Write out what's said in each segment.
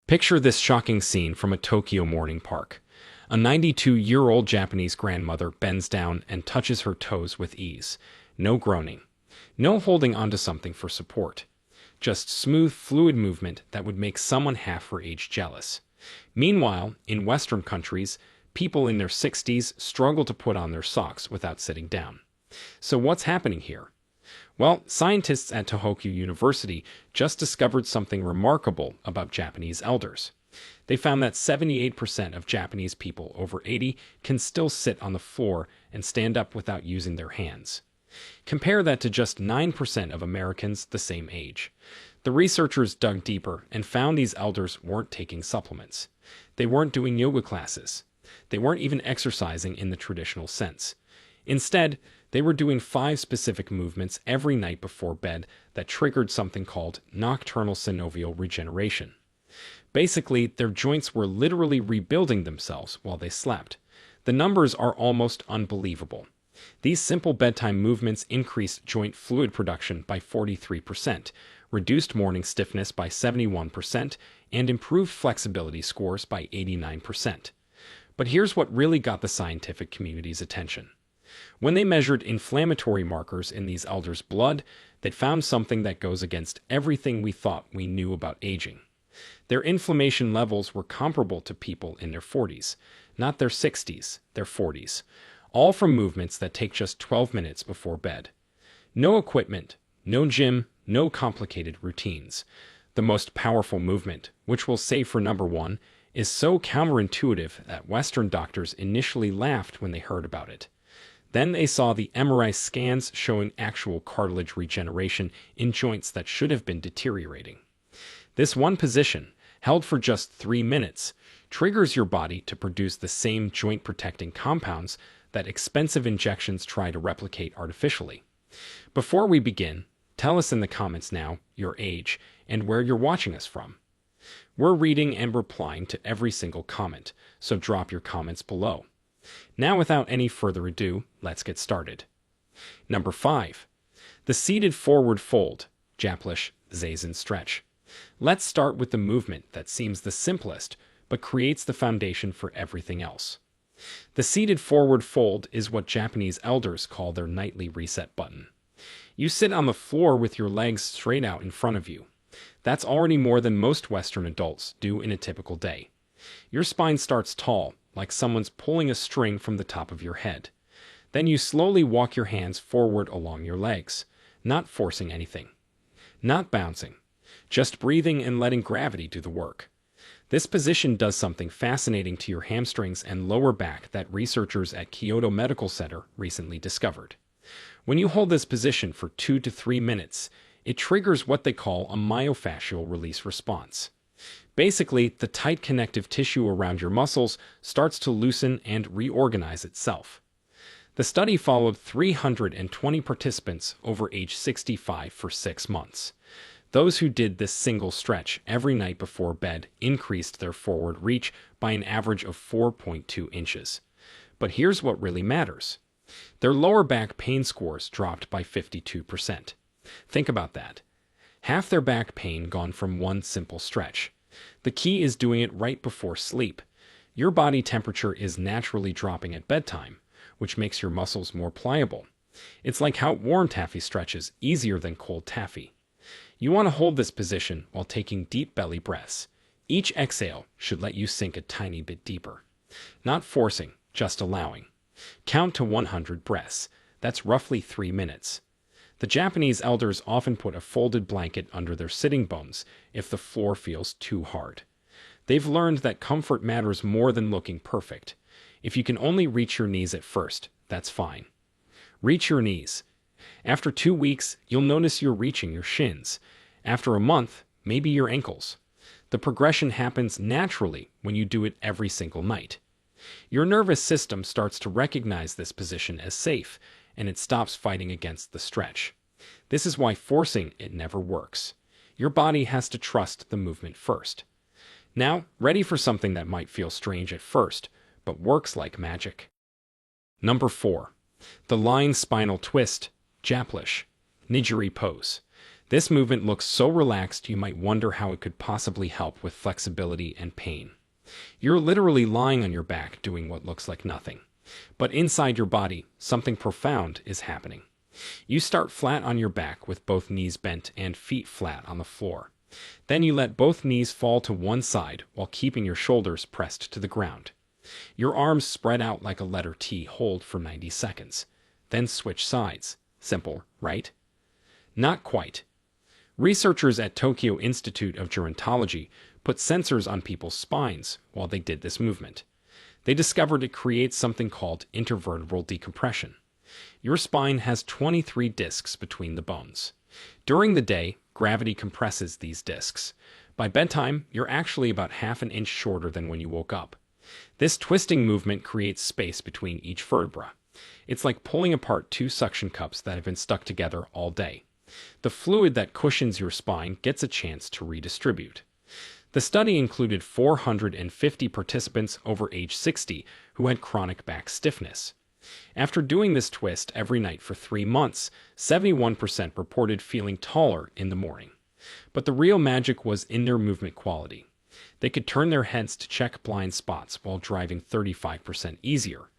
Picture this shocking scene from a Tokyo morning park. A 92-year-old Japanese grandmother bends down and touches her toes with ease. No groaning. No holding onto something for support. Just smooth, fluid movement that would make someone half her age jealous. Meanwhile, in Western countries, people in their 60s struggle to put on their socks without sitting down. So what's happening here? Well, scientists at Tohoku University just discovered something remarkable about Japanese elders. They found that 78% of Japanese people over 80 can still sit on the floor and stand up without using their hands. Compare that to just 9% of Americans the same age. The researchers dug deeper and found these elders weren't taking supplements. They weren't doing yoga classes. They weren't even exercising in the traditional sense. Instead, they were doing 5 specific movements every night before bed that triggered something called nocturnal synovial regeneration. Basically, their joints were literally rebuilding themselves while they slept. The numbers are almost unbelievable. These simple bedtime movements increased joint fluid production by 43%, reduced morning stiffness by 71%, and improved flexibility scores by 89%. But here's what really got the scientific community's attention. When they measured inflammatory markers in these elders' blood, they found something that goes against everything we thought we knew about aging. Their inflammation levels were comparable to people in their 40s, not their 60s, their 40s, all from movements that take just 12 minutes before bed. No equipment, no gym, no complicated routines. The most powerful movement, which we'll save for number 1, is so counterintuitive that Western doctors initially laughed when they heard about it. Then they saw the MRI scans showing actual cartilage regeneration in joints that should have been deteriorating. This one position, held for just 3 minutes, triggers your body to produce the same joint-protecting compounds that expensive injections try to replicate artificially. Before we begin, tell us in the comments now your age and where you're watching us from. We're reading and replying to every single comment, so drop your comments below. Now, without any further ado, let's get started. Number 5. The seated forward fold, Japanese zazen stretch. Let's start with the movement that seems the simplest, but creates the foundation for everything else. The seated forward fold is what Japanese elders call their nightly reset button. You sit on the floor with your legs straight out in front of you. That's already more than most Western adults do in a typical day. Your spine starts tall, like someone's pulling a string from the top of your head. Then you slowly walk your hands forward along your legs, not forcing anything, not bouncing, just breathing and letting gravity do the work. This position does something fascinating to your hamstrings and lower back that researchers at Kyoto Medical Center recently discovered. When you hold this position for 2 to 3 minutes, it triggers what they call a myofascial release response. Basically, the tight connective tissue around your muscles starts to loosen and reorganize itself. The study followed 320 participants over age 65 for 6 months. Those who did this single stretch every night before bed increased their forward reach by an average of 4.2 inches. But here's what really matters. Their lower back pain scores dropped by 52%. Think about that. Half their back pain gone from one simple stretch. The key is doing it right before sleep. Your body temperature is naturally dropping at bedtime, which makes your muscles more pliable. It's like how warm taffy stretches easier than cold taffy. You want to hold this position while taking deep belly breaths. Each exhale should let you sink a tiny bit deeper. Not forcing, just allowing. Count to 100 breaths. That's roughly 3 minutes. The Japanese elders often put a folded blanket under their sitting bones if the floor feels too hard. They've learned that comfort matters more than looking perfect. If you can only reach your knees at first, that's fine. Reach your knees. After 2 weeks, you'll notice you're reaching your shins. After a month, maybe your ankles. The progression happens naturally when you do it every single night. Your nervous system starts to recognize this position as safe, and it stops fighting against the stretch. This is why forcing it never works. Your body has to trust the movement first. Now, ready for something that might feel strange at first, but works like magic. Number 4. The lying spinal twist, Japanese nigiri pose. This movement looks so relaxed you might wonder how it could possibly help with flexibility and pain. You're literally lying on your back doing what looks like nothing. But inside your body, something profound is happening. You start flat on your back with both knees bent and feet flat on the floor. Then you let both knees fall to one side while keeping your shoulders pressed to the ground. Your arms spread out like a letter T. Hold for 90 seconds. Then switch sides. Simple, right? Not quite. Researchers at Tokyo Institute of Gerontology put sensors on people's spines while they did this movement. They discovered it creates something called intervertebral decompression. Your spine has 23 discs between the bones. During the day, gravity compresses these discs. By bedtime, you're actually about half an inch shorter than when you woke up. This twisting movement creates space between each vertebra. It's like pulling apart two suction cups that have been stuck together all day. The fluid that cushions your spine gets a chance to redistribute. The study included 450 participants over age 60 who had chronic back stiffness. After doing this twist every night for 3 months, 71% reported feeling taller in the morning. But the real magic was in their movement quality. They could turn their heads to check blind spots while driving 35% easier.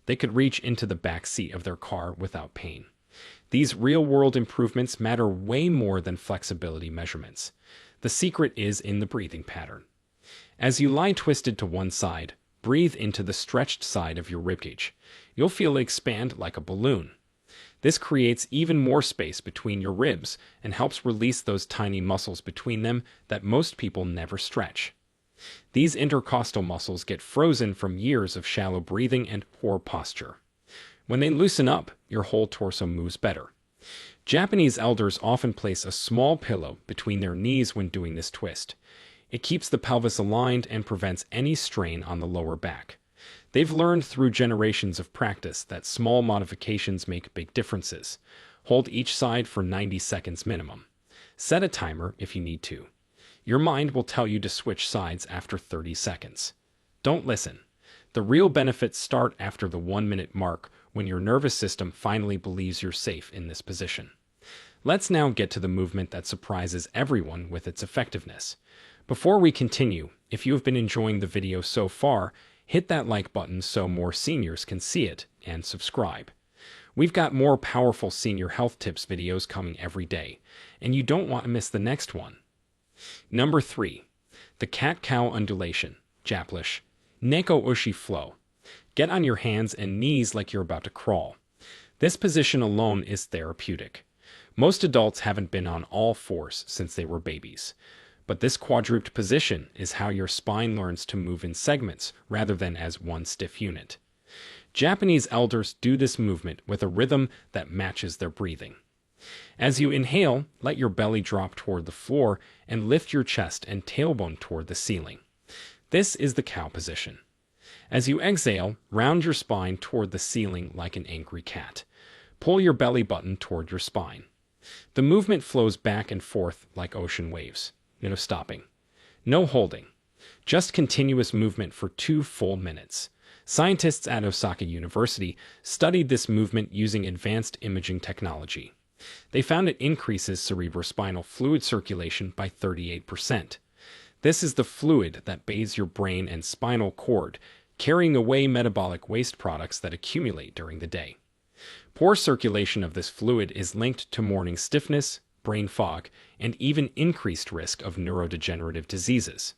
They could reach into the back seat of their car without pain. These real-world improvements matter way more than flexibility measurements. The secret is in the breathing pattern. As you lie twisted to one side, breathe into the stretched side of your ribcage. You'll feel it expand like a balloon. This creates even more space between your ribs and helps release those tiny muscles between them that most people never stretch. These intercostal muscles get frozen from years of shallow breathing and poor posture. When they loosen up, your whole torso moves better. Japanese elders often place a small pillow between their knees when doing this twist. It keeps the pelvis aligned and prevents any strain on the lower back. They've learned through generations of practice that small modifications make big differences. Hold each side for 90 seconds minimum. Set a timer if you need to. Your mind will tell you to switch sides after 30 seconds. Don't listen. The real benefits start after the 1-minute mark when your nervous system finally believes you're safe in this position. Let's now get to the movement that surprises everyone with its effectiveness. Before we continue, if you have been enjoying the video so far, hit that like button so more seniors can see it, and subscribe. We've got more powerful senior health tips videos coming every day, and you don't want to miss the next one. Number 3. The cat-cow undulation, Japlish, Neko Ushi flow. Get on your hands and knees like you're about to crawl. This position alone is therapeutic. Most adults haven't been on all fours since they were babies. But this quadruped position is how your spine learns to move in segments rather than as one stiff unit. Japanese elders do this movement with a rhythm that matches their breathing. As you inhale, let your belly drop toward the floor and lift your chest and tailbone toward the ceiling. This is the cow position. As you exhale, round your spine toward the ceiling like an angry cat. Pull your belly button toward your spine. The movement flows back and forth like ocean waves. No stopping. No holding. Just continuous movement for 2 full minutes. Scientists at Osaka University studied this movement using advanced imaging technology. They found it increases cerebrospinal fluid circulation by 38%. This is the fluid that bathes your brain and spinal cord, carrying away metabolic waste products that accumulate during the day. Poor circulation of this fluid is linked to morning stiffness, brain fog, and even increased risk of neurodegenerative diseases.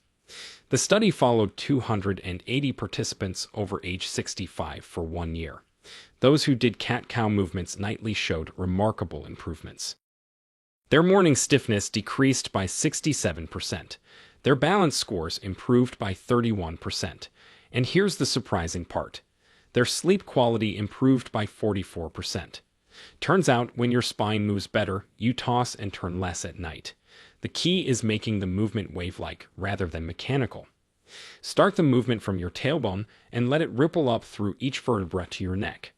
The study followed 280 participants over age 65 for 1 year. Those who did cat-cow movements nightly showed remarkable improvements. Their morning stiffness decreased by 67%. Their balance scores improved by 31%. And here's the surprising part. Their sleep quality improved by 44%. Turns out, when your spine moves better, you toss and turn less at night. The key is making the movement wave-like rather than mechanical. Start the movement from your tailbone and let it ripple up through each vertebra to your neck.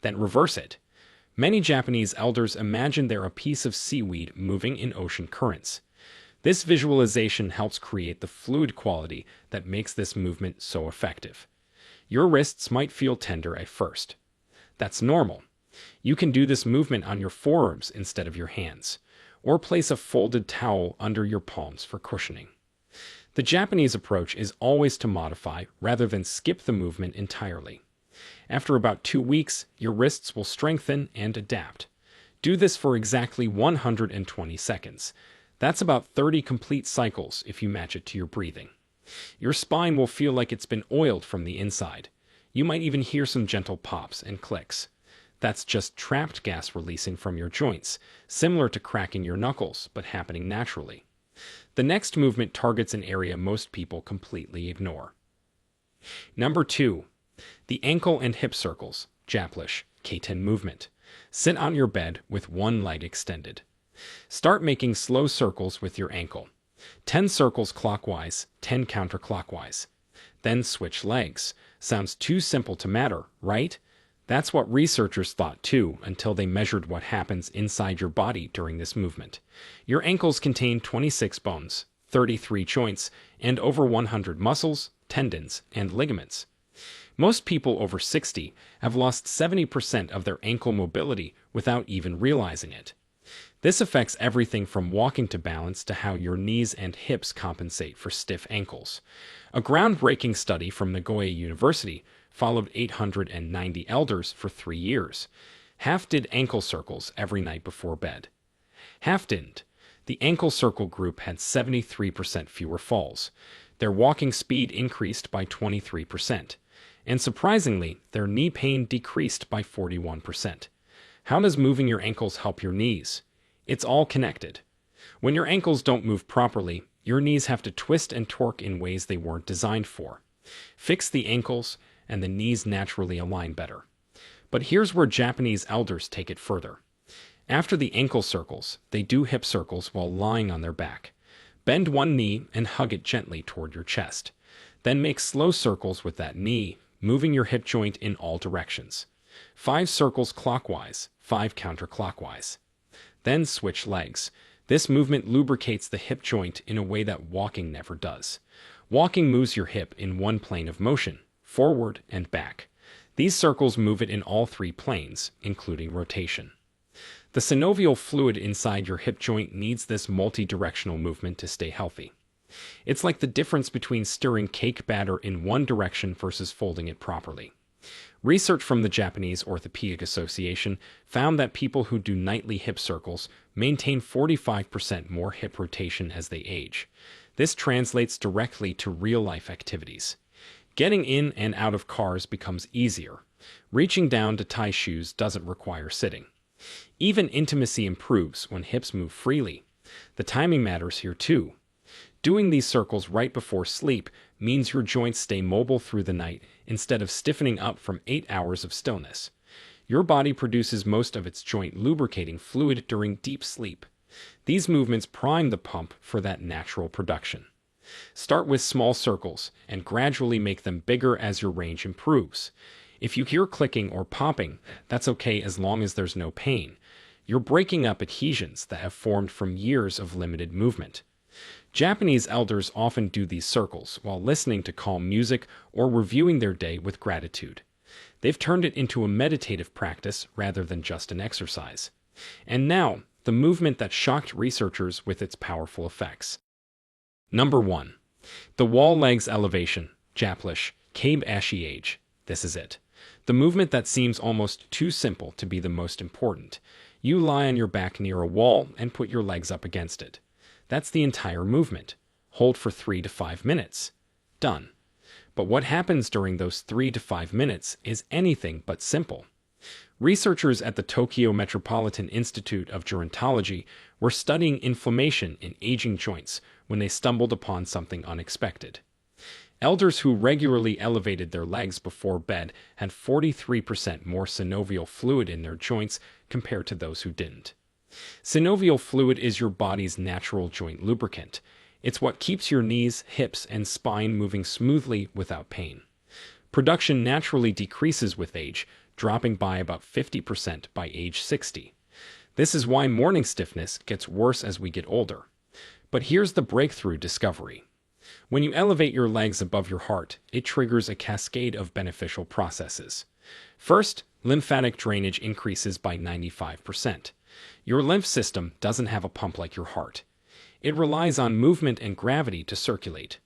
Then reverse it. Many Japanese elders imagine they're a piece of seaweed moving in ocean currents. This visualization helps create the fluid quality that makes this movement so effective. Your wrists might feel tender at first. That's normal. You can do this movement on your forearms instead of your hands. or place a folded towel under your palms for cushioning. The Japanese approach is always to modify rather than skip the movement entirely. After about 2 weeks, your wrists will strengthen and adapt. Do this for exactly 120 seconds. That's about 30 complete cycles if you match it to your breathing. Your spine will feel like it's been oiled from the inside. You might even hear some gentle pops and clicks. That's just trapped gas releasing from your joints, similar to cracking your knuckles, but happening naturally. The next movement targets an area most people completely ignore. Number 2. The ankle and hip circles, Japanese K10 movement. Sit on your bed with one leg extended. Start making slow circles with your ankle. 10 circles clockwise, 10 counterclockwise. Then switch legs. Sounds too simple to matter, right? That's what researchers thought too until they measured what happens inside your body during this movement. Your ankles contain 26 bones, 33 joints, and over 100 muscles, tendons, and ligaments. Most people over 60 have lost 70% of their ankle mobility without even realizing it. This affects everything from walking to balance to how your knees and hips compensate for stiff ankles. A groundbreaking study from Nagoya University followed 890 elders for 3 years. Half did ankle circles every night before bed. Half didn't. The ankle circle group had 73% fewer falls. Their walking speed increased by 23%. And surprisingly, their knee pain decreased by 41%. How does moving your ankles help your knees? It's all connected. When your ankles don't move properly, your knees have to twist and torque in ways they weren't designed for. Fix the ankles, and the knees naturally align better. But here's where Japanese elders take it further. After the ankle circles, they do hip circles while lying on their back. Bend one knee and hug it gently toward your chest. Then make slow circles with that knee, moving your hip joint in all directions. 5 circles clockwise, 5 counterclockwise. Then switch legs. This movement lubricates the hip joint in a way that walking never does. Walking moves your hip in one plane of motion, forward and back. These circles move it in all 3 planes, including rotation. The synovial fluid inside your hip joint needs this multi-directional movement to stay healthy. It's like the difference between stirring cake batter in one direction versus folding it properly. Research from the Japanese Orthopedic Association found that people who do nightly hip circles maintain 45% more hip rotation as they age. This translates directly to real-life activities. Getting in and out of cars becomes easier. Reaching down to tie shoes doesn't require sitting. Even intimacy improves when hips move freely. The timing matters here too. Doing these circles right before sleep means your joints stay mobile through the night instead of stiffening up from 8 hours of stillness. Your body produces most of its joint lubricating fluid during deep sleep. These movements prime the pump for that natural production. Start with small circles and gradually make them bigger as your range improves. If you hear clicking or popping, that's okay as long as there's no pain. You're breaking up adhesions that have formed from years of limited movement. Japanese elders often do these circles while listening to calm music or reviewing their day with gratitude. They've turned it into a meditative practice rather than just an exercise. And now, the movement that shocked researchers with its powerful effects. Number 1. The wall legs elevation, Japanese Kabe Ashi Age. This is it. The movement that seems almost too simple to be the most important. You lie on your back near a wall and put your legs up against it. That's the entire movement. Hold for 3 to 5 minutes. Done. But what happens during those 3 to 5 minutes is anything but simple. Researchers at the Tokyo Metropolitan Institute of Gerontology were studying inflammation in aging joints when they stumbled upon something unexpected. Elders who regularly elevated their legs before bed had 43% more synovial fluid in their joints compared to those who didn't. Synovial fluid is your body's natural joint lubricant. It's what keeps your knees, hips, and spine moving smoothly without pain. Production naturally decreases with age, dropping by about 50% by age 60. This is why morning stiffness gets worse as we get older. But here's the breakthrough discovery. When you elevate your legs above your heart, it triggers a cascade of beneficial processes. First, lymphatic drainage increases by 95%. Your lymph system doesn't have a pump like your heart. It relies on movement and gravity to circulate.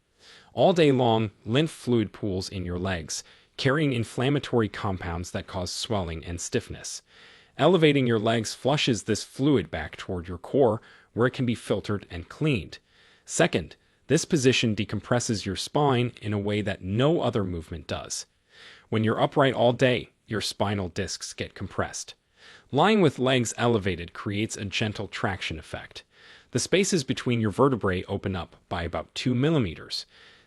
All day long, lymph fluid pools in your legs, carrying inflammatory compounds that cause swelling and stiffness. Elevating your legs flushes this fluid back toward your core, where it can be filtered and cleaned. Second, this position decompresses your spine in a way that no other movement does. When you're upright all day, your spinal discs get compressed. Lying with legs elevated creates a gentle traction effect. The spaces between your vertebrae open up by about 2 millimeters.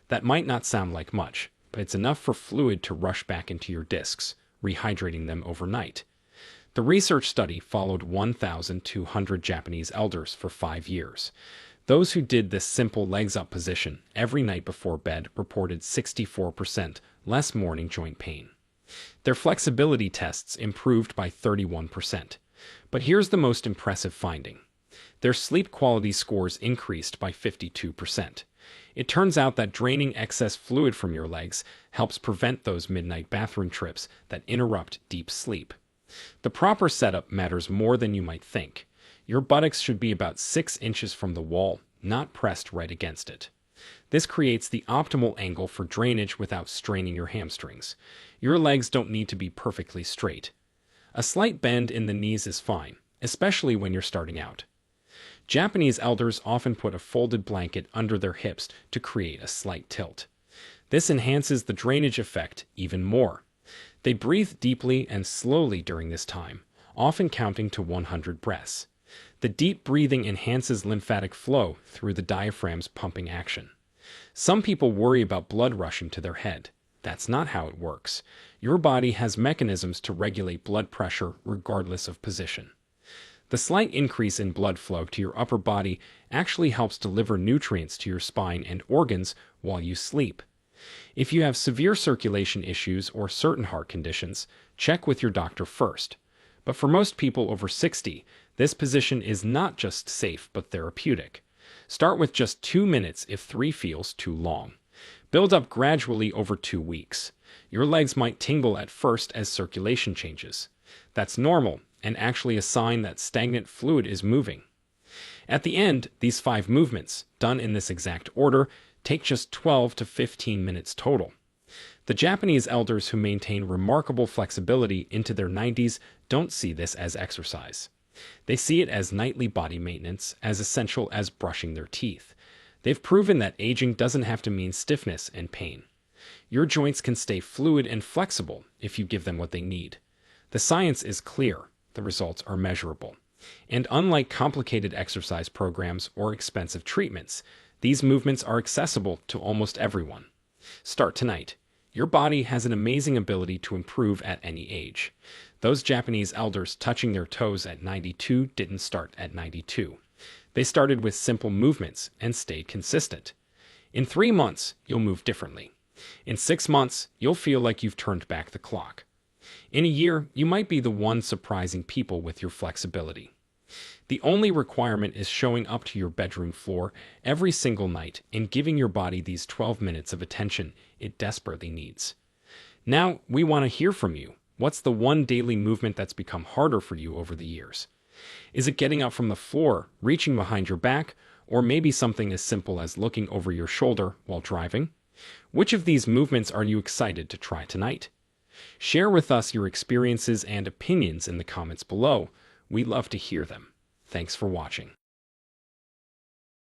That might not sound like much, but it's enough for fluid to rush back into your discs, rehydrating them overnight. The research study followed 1,200 Japanese elders for 5 years. Those who did this simple legs-up position every night before bed reported 64% less morning joint pain. Their flexibility tests improved by 31%. But here's the most impressive finding. Their sleep quality scores increased by 52%. It turns out that draining excess fluid from your legs helps prevent those midnight bathroom trips that interrupt deep sleep. The proper setup matters more than you might think. Your buttocks should be about 6 inches from the wall, not pressed right against it. This creates the optimal angle for drainage without straining your hamstrings. Your legs don't need to be perfectly straight. A slight bend in the knees is fine, especially when you're starting out. Japanese elders often put a folded blanket under their hips to create a slight tilt. This enhances the drainage effect even more. They breathe deeply and slowly during this time, often counting to 100 breaths. The deep breathing enhances lymphatic flow through the diaphragm's pumping action. Some people worry about blood rushing to their head. That's not how it works. Your body has mechanisms to regulate blood pressure regardless of position. The slight increase in blood flow to your upper body actually helps deliver nutrients to your spine and organs while you sleep. If you have severe circulation issues or certain heart conditions, check with your doctor first. But for most people over 60, this position is not just safe but therapeutic. Start with just 2 minutes if 3 feels too long. Build up gradually over 2 weeks. Your legs might tingle at first as circulation changes. That's normal and actually a sign that stagnant fluid is moving. At the end, these 5 movements, done in this exact order, take just 12 to 15 minutes total. The Japanese elders who maintain remarkable flexibility into their 90s don't see this as exercise. They see it as nightly body maintenance, as essential as brushing their teeth. They've proven that aging doesn't have to mean stiffness and pain. Your joints can stay fluid and flexible if you give them what they need. The science is clear. The results are measurable. And unlike complicated exercise programs or expensive treatments, these movements are accessible to almost everyone. Start tonight. Your body has an amazing ability to improve at any age. Those Japanese elders touching their toes at 92 didn't start at 92. They started with simple movements and stayed consistent. In 3 months, you'll move differently. In 6 months, you'll feel like you've turned back the clock. In a year, you might be the one surprising people with your flexibility. The only requirement is showing up to your bedroom floor every single night and giving your body these 12 minutes of attention it desperately needs. Now, we want to hear from you. What's the one daily movement that's become harder for you over the years? Is it getting up from the floor, reaching behind your back, or maybe something as simple as looking over your shoulder while driving? Which of these movements are you excited to try tonight? Share with us your experiences and opinions in the comments below. We'd love to hear them. Thanks for watching.